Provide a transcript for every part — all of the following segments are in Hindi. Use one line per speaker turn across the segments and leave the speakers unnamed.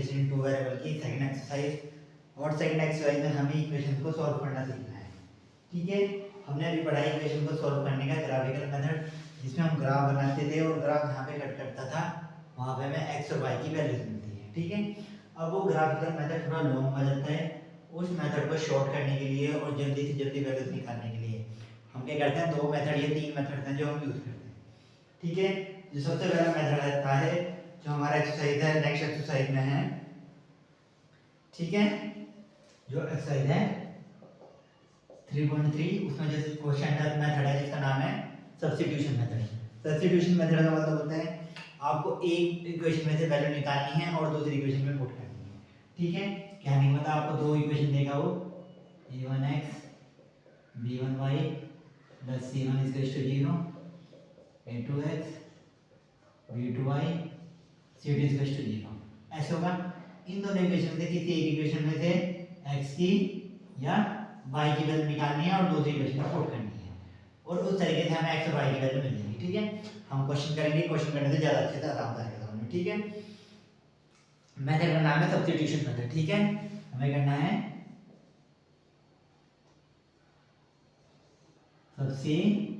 इक्वेशन इन टू वेरिएबल की सेकंड एक्सरसाइज। और सेकंड एक्सरसाइज में हमें इक्वेशन को सॉल्व करना सीखना है। ठीक है, हमने अभी पढ़ा इक्वेशन को सॉल्व करने का ग्राफिकल मेथड, जिसमें हम ग्राफ बनाते थे और ग्राफ जहाँ पे कट करता था वहाँ पे हमें एक्स और वाई की वैल्यूज मिलती है। ठीक है, अब वो ग्राफिकल मेथड थोड़ा लॉन्ग हो जाता है। उस मेथड को शॉर्ट करने के लिए और जल्दी से जल्दी वैल्यूज निकालने के लिए हम क्या करते हैं, दो मेथड या तीन मेथड हैं जो हम यूज करते हैं। ठीक है, जो सबसे पहला मेथड आता है जो हमारा एक्सरसाइज है, नेक्स्ट एक्सरसाइज में है। ठीक है, जो एक्सरसाइज है 3.3, उसमें जो क्वेश्चन मेथड है जिसका नाम है सब्स्टिट्यूशन मेथड। सब्स्टिट्यूशन मेथड का मतलब होता है आपको एक इक्वेशन में से वैल्यू निकालनी है और दूसरी इक्वेशन में पुट करनी है। ठीक है, क्या नहीं मतलब आपको दो इक्वेशन देगा वो, a1x b1y plus c1 is equal to 0, a2x b2y c2 is equal to 0। ऐसे होगा, इन दोनों इक्वेशन से किसी एक इक्वेशन में से x की या y की वैल्यू निकालनी है और दूसरी इक्वेशन में पुट करनी है, और उस तरीके से हमें x और y की वैल्यू मिल जाएगी। ठीक है, हम क्वेश्चन करेंगे, क्वेश्चन करने से ज़्यादा अच्छे से आराम से आएगा समझ में। ठीक है, मेथड का नाम है सब्स्टिट्यूशन मेथड। ठीक है, हमें करना है सब्स्टिट्यूशन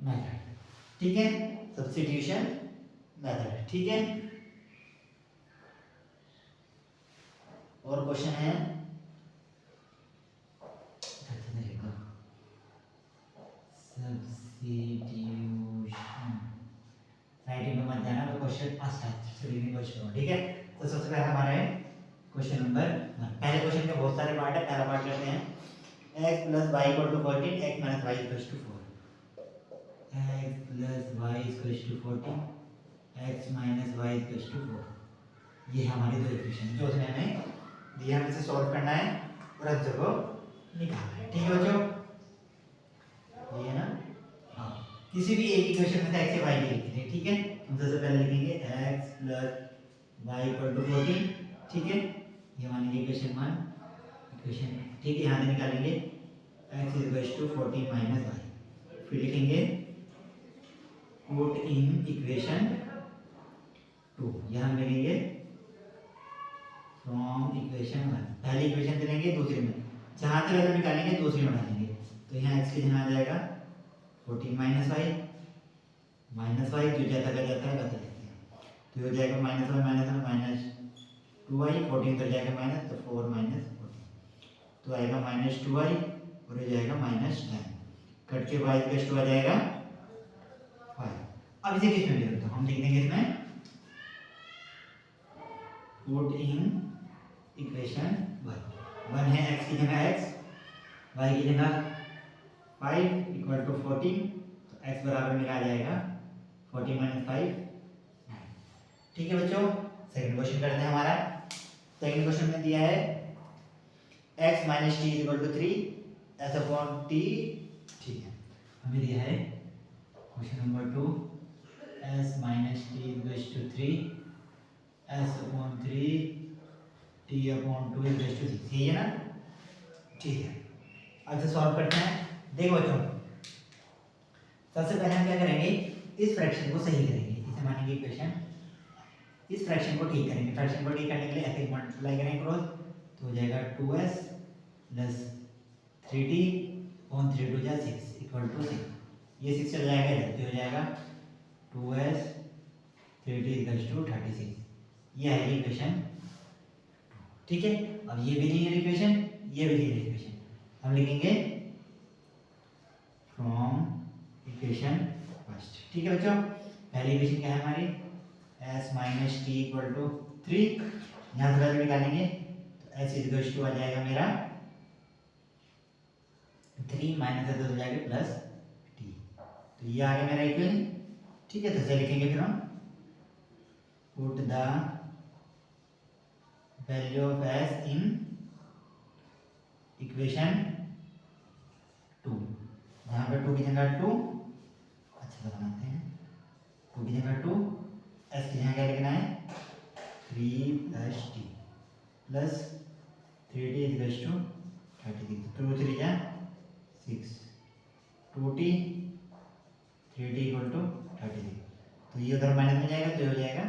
मेथड। ठीक है, सब्स्टिट्यूशन मेथड। ठीक है, और क्वेश्चन है सब्स्टिट्यूशन, राइटिंग में मत जाना, तो क्वेश्चन अच्छा रीडिंग क्वेश्चन। ठीक है, तो सबसे पहले हमारा है क्वेश्चन नंबर 1। पहले क्वेश्चन के बहुत सारे पार्ट है, पहला पार्ट करते हैं x + y = 14, x - y = 4। x + y = 14, x - y = 4। ये हमारी दो इक्वेशन जो उसने हमें दिया, हमें इसे सॉल्व करना है और आंसर को निकालना है। ठीक है बच्चों, ये है ना। हाँ, किसी भी एक इक्वेशन में से x या y की लिखेंगे। ठीक है, हम सबसे पहले लिखेंगे x + y = 14। ठीक है, ये मानेंगे इक्वेशन 1, इक्वेशन। ठीक है, यहाँ से निकालेंगे x = 14 - y, फिर लिखेंगे पुट इन इक्वेशन 2। यहाँ हम लिखेंगे फ्रॉम इक्वेशन 1, पहली इक्वेशन से लेंगे दूसरी में, जहाँ से वैल्यू निकालेंगे दूसरी में डालेंगे। तो यहाँ x के जहाँ आ जाएगा 14 - y, -y जो जैसा का जाता है बदल देते हैं, तो ये हो जाएगा -y - 2y, 14 तो जाएगा माइनस, तो 4 - 14, तो आएगा -2y और ये जाएगा -10, कट के y + 2 आ जाएगा 5। अब इसे किस में लिख दो, हम लिख देंगे इसमें पुट इन इक्वेशन 1 है x की जगह x, y की जगह 5 = 14, तो x बराबर में आ जाएगा 14 - 5 9। ठीक है बच्चों, सेकंड क्वेश्चन करते हैं हमारा। सेकंड क्वेश्चन में दिया है x - t = 3 s/t। ठीक है, हमें दिया है question number 2 s - t = 3 s/3 t/2 = 6। यही है ना। ठीक है, अब इसे सॉल्व करते हैं। देखो बच्चों, सबसे पहले हम क्या करेंगे, इस फ्रैक्शन को सही करेंगे, इसे मानेंगे इक्वेशन। इस फ्रैक्शन को ठीक करेंगे, फ्रैक्शन को ठीक करने के लिए ऐसे मल्टीप्लाई करेंगे क्रॉस, तो हो जाएगा 2s + 3t/3 2 जा 6 = 6। ये 6 चल जाएगा इधर, तो हो जाएगा 2s 3t = 36। ये है इक्वेशन। ठीक है, अब ये भी लीनियर इक्वेशन, ये भी लीनियर इक्वेशन, हम लिखेंगे फ्रॉम इक्वेशन फर्स्ट। ठीक है बच्चों, पहली इक्वेशन क्या है हमारी, s - t = 3, यहाँ से वैल्यू निकालेंगे, तो s = आ जाएगा मेरा 3 - हो जाएगा +t, तो ये आ गया मेरा इक्वेशन। ठीक है, तो इसे लिखेंगे फिर हम put the value of s in equation 2, जहाँ पे 2 की जगह 2, अच्छा बनाते हैं, 2 की जगह 2, s की जगह क्या लिखना है 3 + t प्लस 3t = 36, 2 3 जा 6, 2t 3t = 36, तो ये उधर माइनस में जाएगा तो हो जाएगा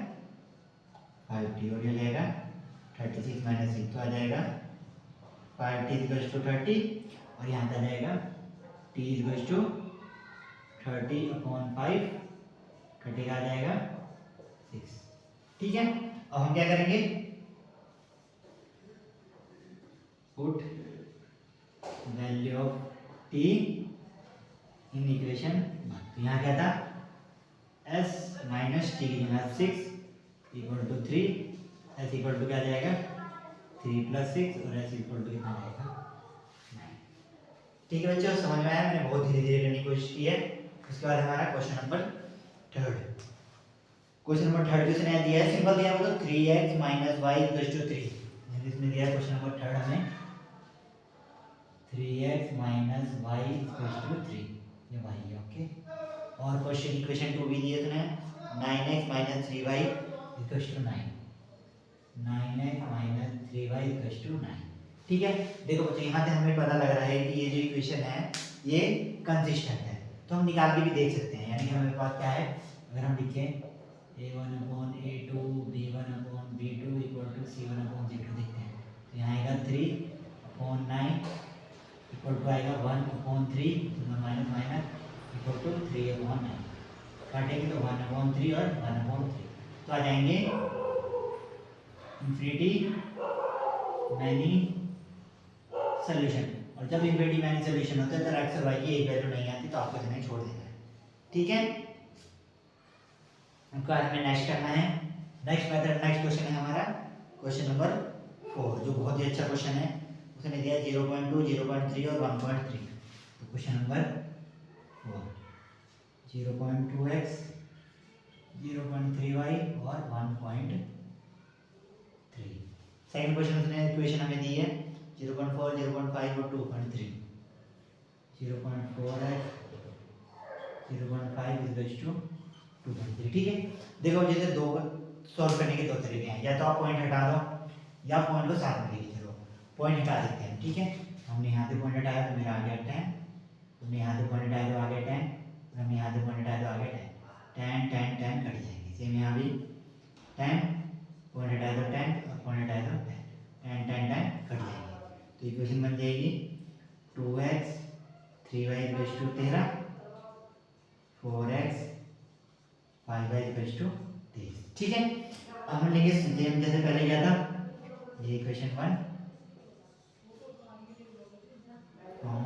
5t और ये हो जाएगा 36 माइनस 6 तो आ जाएगा 5t इक्वल्स टू 30 और यहाँ पे आ जाएगा t इक्वल्स टू 30/5 कटेगा आ जाएगा 6। ठीक है, अब हम क्या करेंगे, put value of t in equation. तो यहाँ क्या था, s माइनस टी की जगह 6 equal to 3, s equal to क्या आ जाएगा 3 प्लस 6 और s इक्वल टू कितना आएगा 9। ठीक है बच्चों, समझ में आया, मैंने बहुत धीरे धीरे करने की कोशिश की है। उसके बाद हमारा question number 3। Question number 3 question है दिया है, सिंपल दिया मतलब 3x minus y equal to 3। इसमें दिया है क्वेश्चन नंबर 3 हमें 3x minus y equal to 3, ये y है। ओके, और क्वेश्चन इक्वेशन 2 भी दिए थे 9x minus 3y equal to 9, 9x minus 3y equal to 9। ठीक है, देखो बच्चों यहाँ से हमें पता लग रहा है कि ये जो इक्वेशन है ये कंसिस्टेंट है, तो हम निकाल के भी देख सकते हैं। यानी कि हमारे पास क्या है, अगर हम लिखें a1/a2 b1/b2 equal to c1/c2 देखते हैं, तो यहाँ आएगा 3/9 इक्वल टू आएगा 1/3 माइनस माइनस इक्वल टू 3/9, काटेंगे तो 1/3 और 1/3 तो आ जाएंगे इन्फिनिटी मैनी सोल्यूशन। और जब इन्फिनिटी मैनी सोल्यूशन होता है तो x और y की एक वैल्यू नहीं आती तो आपको इतना छोड़ देना है। ठीक है, उनका हमें नेक्स्ट करना है। नेक्स्ट मेथड, नेक्स्ट क्वेश्चन है हमारा क्वेश्चन नंबर 4, जो बहुत ही अच्छा क्वेश्चन है। उसने दिया 0.2, 0.3 और 1.3। तो क्वेश्चन नंबर 4 0.2x 0.3y और 1.3। सेकंड क्वेश्चन उसने इक्वेशन हमें दी है 0.4, 0.5 और 2.3। 0.4x 0.5 equals to 2.3। ठीक है, देखो जैसे दो सॉल्व करने के दो तरीके हैं, या तो आप पॉइंट हटा दो या पॉइंट को साथ में लेके चलो। पॉइंट हटा देते हैं। ठीक है, हमने यहाँ से पॉइंट हटाया तो मेरा आ गया 10, हमने यहाँ से पॉइंट हटाया तो आ गया 10, और हमने यहाँ से पॉइंट हटाया तो आ गया 10, 10 10 10 कट जाएंगे। सेम यहाँ भी 10 पॉइंट हटाया तो 10 और पॉइंट हटाया तो 10 10 10 कट जाएंगे। तो इक्वेशन बन जाएगी 2x 3y equals to 13, 4x 5y equals to 23। ठीक है, अब हम लेंगे सेम जैसे पहले किया था, ये इक्वेशन 1 फ्रॉम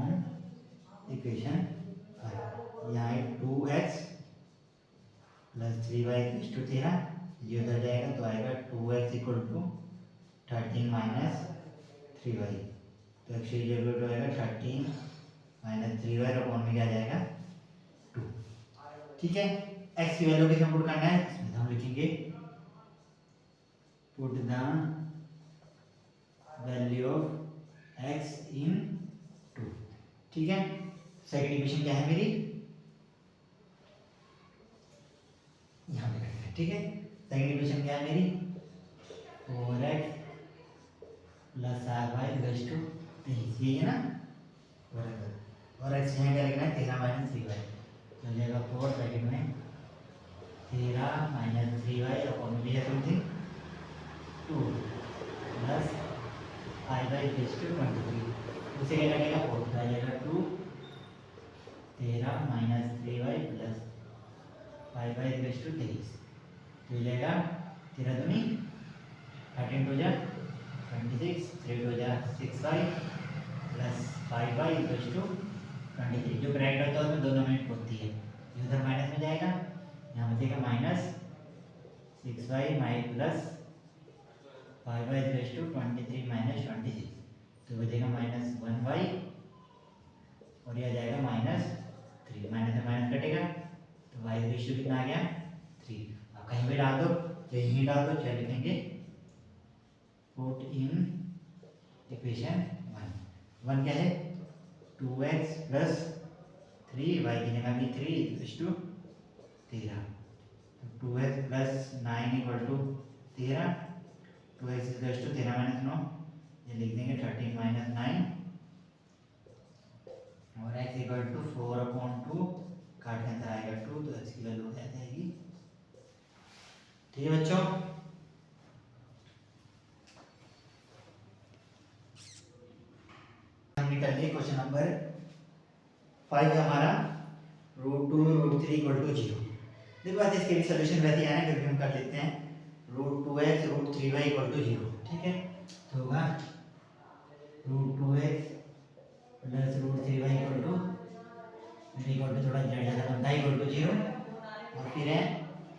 इक्वेशन 1। यहाँ है 2x plus 3y equals to 13, ये उधर जाएगा तो आएगा 2x equal to 13 minus 3y। तो x इक्वल टू आएगा 13 माइनस 3y और अपॉन में क्या जाएगा 2। ठीक है, x की वैल्यू किसमें पुट करना है, इसमें हम लिखेंगे put the value of x इन 2। ठीक है, सेकंड इक्वेशन क्या है मेरी, यहाँ पे करना है। ठीक है, सेकंड इक्वेशन क्या है मेरी 4x plus 5y equals to 23, ये है ना, और x यहाँ क्या लिखना है 13 माइनस 3y, तो जाएगा 4 सेकंड में 13 माइनस 3y अपॉन में लिया something 2 plus 5y equals to 23। उसे क्या लगेगा 4 तो आ जाएगा 2 13 minus 3y plus 5y equals to 23। तो ये जाएगा 13 दूनी 13 टू जा 26, 3 टू जा 6y plus 5y equals to 23। जो ब्रैकेट होता है उसमें दोनों मिनट होती है, ये उधर माइनस में जाएगा, यहाँ बचेगा माइनस 6y माइ plus 5y equals to 23 minus 26, तो बचेगा माइनस 1y और यह जाएगा माइनस 3, माइनस से माइनस कटेगा तो y रेशियो कितना आ गया 3। अब कहीं भी डाल दो, यहीं डाल दो, क्या लिखेंगे पुट इन इक्वेशन 1 क्या है 2x प्लस 3y की जगह भी 3 equals to 13, 2x plus 9 equal to 13, 2x equals to 13 minus 9, ये लिख देंगे 13 माइनस 9 और x इक्वल टू 4/2, काट के अंदर आएगा 2 तो x की वैल्यू क्या जाएगी ठीक है बच्चों, हमने कर लिया क्वेश्चन नंबर 5 हमारा √2 √3 = 0। देखो बात इसके भी सोल्यूशन रहती है ना, फिर भी हम कर लेते हैं। √2x √3y = 0, ठीक है। तो होगा √2x + √3y = थोड़ा ज़्यादा बनता है = 0, और फिर है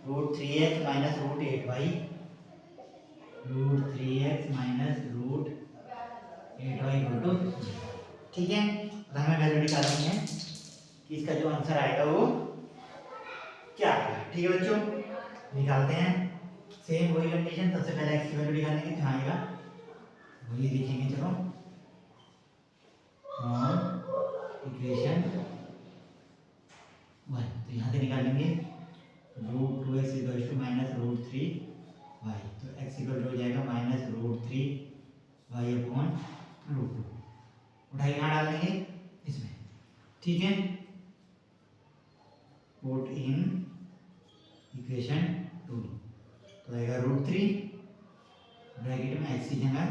√3x - √8y = 0, ठीक है। तो हमें वैल्यू निकालनी है कि इसका जो आंसर आएगा वो क्या आएगा, ठीक है बच्चों। निकालते हैं, सेम वही कंडीशन। सबसे पहले x की वैल्यू निकालेंगे, तो आएगा वही लिखेंगे। चलो इक्वेशन 1, तो यहाँ से निकालेंगे √2x = -√3y, तो x हो जाएगा -√3y/√2। उठाई यहाँ डाल देंगे इसमें, ठीक है। पुट इन इक्वेशन 2, तो आएगा √3 ब्रैकेट में x की जगह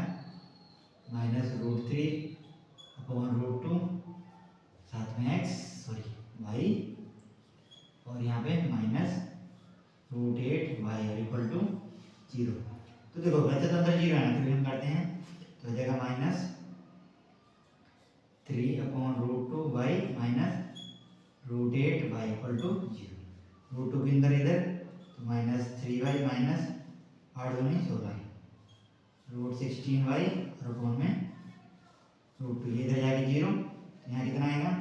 -√3/√2, साथ में y, और यहाँ पे -√8y = 0। तो देखो वैसे तो अंदर 0 है ना, फिर हम करते हैं, तो हो जाएगा -3/√2y -√8y = 0। √2 के अंदर इधर, तो -3y -8 दूनी 16, √16y और अपॉन में √2, ये इधर जाएगा 0, तो यहाँ कितना आएगा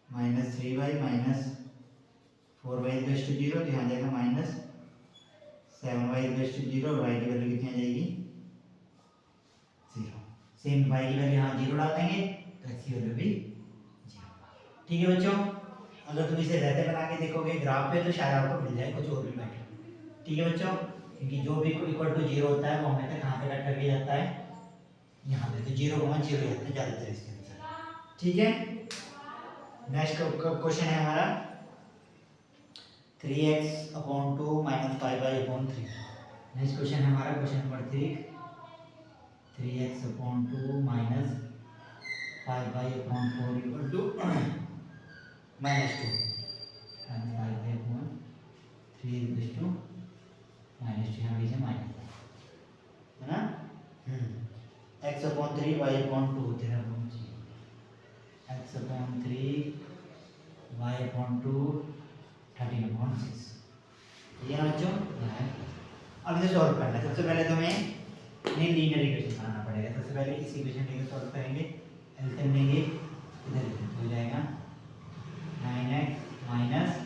-3y -4y = 0, तो यहाँ जाएगा -7y = 0, और y की वैल्यू कितनी आ जाएगी 0। सेम y की वैल्यू यहाँ 0 डाल देंगे, तो x की वैल्यू भी 0, ठीक है बच्चों। अगर तुम इसे रहते बना के देखोगे ग्राफ पे, तो शायद आपको मिल जाए कुछ और भी बेटर, ठीक है बच्चों। क्योंकि जो भी = 0 होता है वो हमेशा कहाँ पे कट करके जाता है, यहाँ पे, तो 0, 0 जाता है ज़्यादातर इसके अंदर, ठीक है। नेक्स्ट क्वेश्चन है हमारा 3x/2 - 5y/3। नेक्स्ट क्वेश्चन है हमारा question number 3, 3x/2 - 5y/4 = -2, and 5y/3 = -2, यहाँ लीजिए माइनस, है ना। x/3 y/2, तेरा x/3 y/2 13/6, ये है बच्चों। अब इसे सॉल्व करना है। सबसे पहले तुम्हें लीनियर इक्वेशन बनाना पड़ेगा। सबसे पहले इस इक्वेशन को सॉल्व करेंगे, एलसीएम लेंगे, इधर हो जाएगा 9x -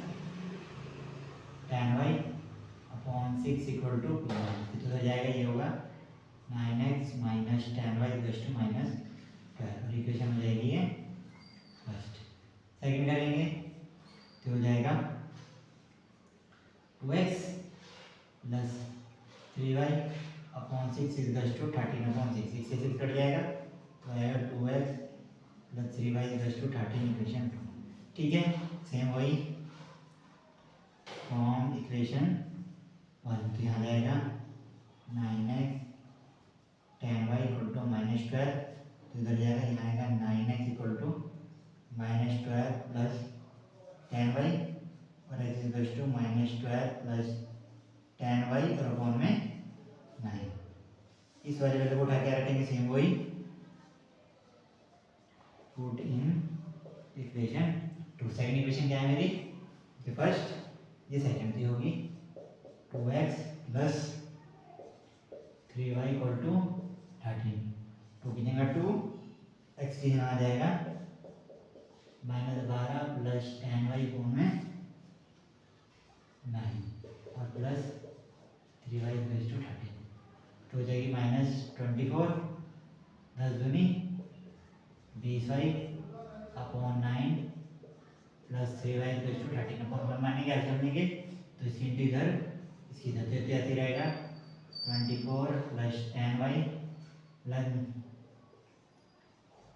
10y/6 = 2, तो हो जाएगा, ये होगा 9x - 10y = -12, और इक्वेशन हो जाएगी ये फर्स्ट। सेकंड करेंगे, तो हो जाएगा 2x + 3y/6 = 13/6, इससे 6 कट जाएगा, तो आएगा 2x + 3y = 13, इक्वेशन 2, ठीक है। सेम वही फ्रॉम इक्वेशन 1, तो यहाँ जाएगा 9x 10y = -12, तो इधर जाएगा, यहाँ आएगा 9x = -12 + 10y, और x = -12 + 10y, और अपॉन में 9। इस वाले वैल्यू को उठा के रखेंगे, सेम वही put in equation 2। Second equation क्या है मेरी, ये फर्स्ट, ये सेकंड दी होगी 2x + 3y = 13, 2 की जगह 2, x की जगह आ जाएगा -12 + 10y अपॉन में 9, और प्लस 3y = 13, तो हो जाएगी -24, 10 दूनी 20y/9 + 3y = 13 अपॉन 1 मानेंगे, आंसर लेंगे, तो इसकी इंटू इधर, इसकी इधर, तो ऐसे रहेगा 24 + 10y +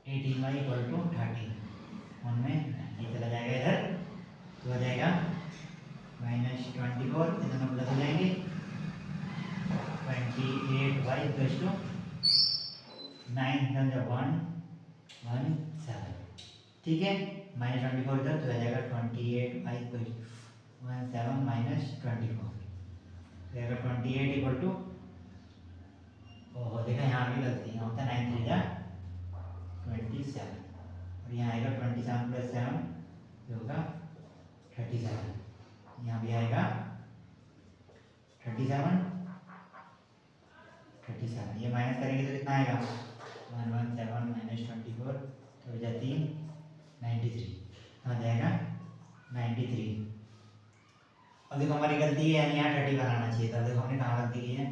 18y = 13, 1 में ये चला जाएगा इधर, तो हो जाएगा -24, इधर प्लस हो जाएंगे, 28y इक्वल्स टू 9 1 1 7। ठीक है, -24 इधर तो आ जाएगा 28y इक्वल्स 1 7 माइनस 24 तो अगर 28 इक्वल टू, ओहो देखा यहाँ भी गलती है, होता है 9 3 जा 27 और यहाँ आएगा 27 प्लस 7 जो होगा 37, यहाँ भी आएगा 37 ये माइनस करेंगे तो कितना आएगा 117 माइनस 24 तो हो जाती 93, कहाँ जाएगा 93। अब देखो हमारी गलती है, यानी यहाँ 30 बनाना चाहिए था, देखो हमने कहाँ गलती की है,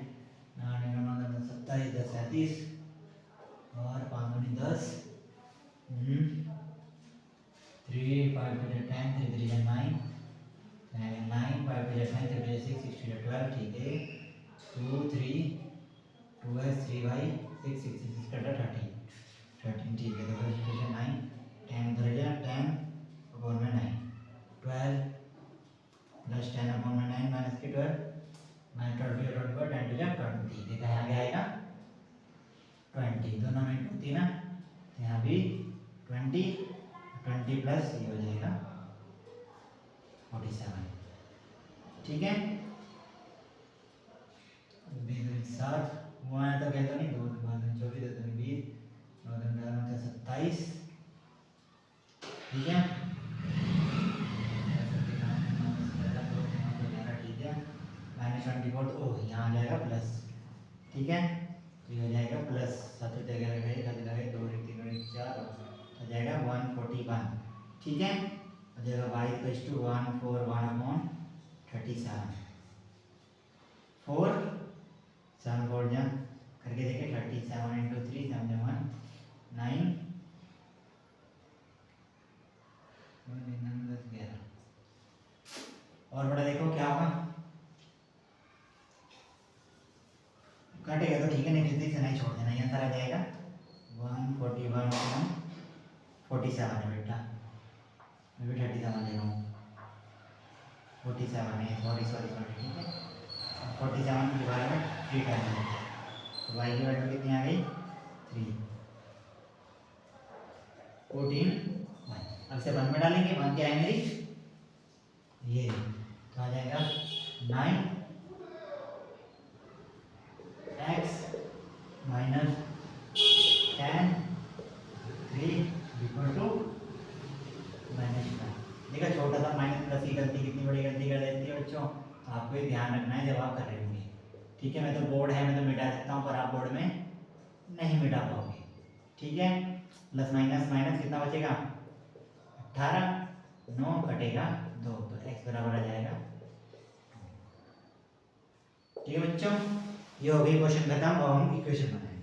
27 10 37 और 5 10 3 5 10 3 3 9 9 5 10 3 6 6 12 ठीक है 2 3 2s 3y 6 6 6 13 ठीक है, देखो इक्वेशन 9 10 इधर जा 10 अपॉन में 9 12 प्लस 10 अपॉन में 9 माइनस के 12 माइनस 12 10 टू जा 20, देखा यहाँ भी आएगा 20, दोनों में 2 थी ना, यहाँ भी 20 प्लस ये हो जाएगा 47। ठीक है, 7 वो आया तो कहता नहीं 2 बाद में 24 देते हैं 20 और 27। ठीक है, ठीक है -24 तो यहाँ आ जाएगा प्लस। ठीक है, तो ये हो जाएगा प्लस 7 जगह लगाए 2 1 3 1 4 हो जाएगा 141। ठीक है, हो जाएगा y इक्वल्स टू 141 अपॉन 37 4 7 4 जा करके देखें 37 इंटू 3 7 1 9 11 और बड़ा देखो क्या होगा, कटेगा तो ठीक है, नहीं किसी से नहीं छोड़ देना, यहाँ तरह जाएगा 141 47 है बेटा, मैं भी 37 ले रहा हूँ 47 है, सॉरी ठीक है 47 के बारे में 3 टाइम है तो y की वैल्यू कितनी आ गई 3 14 y। अब से 1 में डालेंगे, 1 क्या है मेरी ये तो आ जाएगा 9x माइनस 10 3 इक्वल टू -9। देखा छोटा सा माइनस प्लस की गलती कितनी बड़ी गलती कर देती है बच्चों, आपको ये ध्यान रखना है जब आप कर रहे होंगे। ठीक है, मैं तो बोर्ड है मैं तो मिटा सकता हूँ, पर आप बोर्ड में नहीं मिटा पाओगे। ठीक है, प्लस माइनस माइनस कितना बचेगा 18 9 कटेगा 2 तो x बराबर आ जाएगा। ठीक है बच्चों, ये हो गई क्वेश्चन खत्म और हम इक्वेशन बनाए।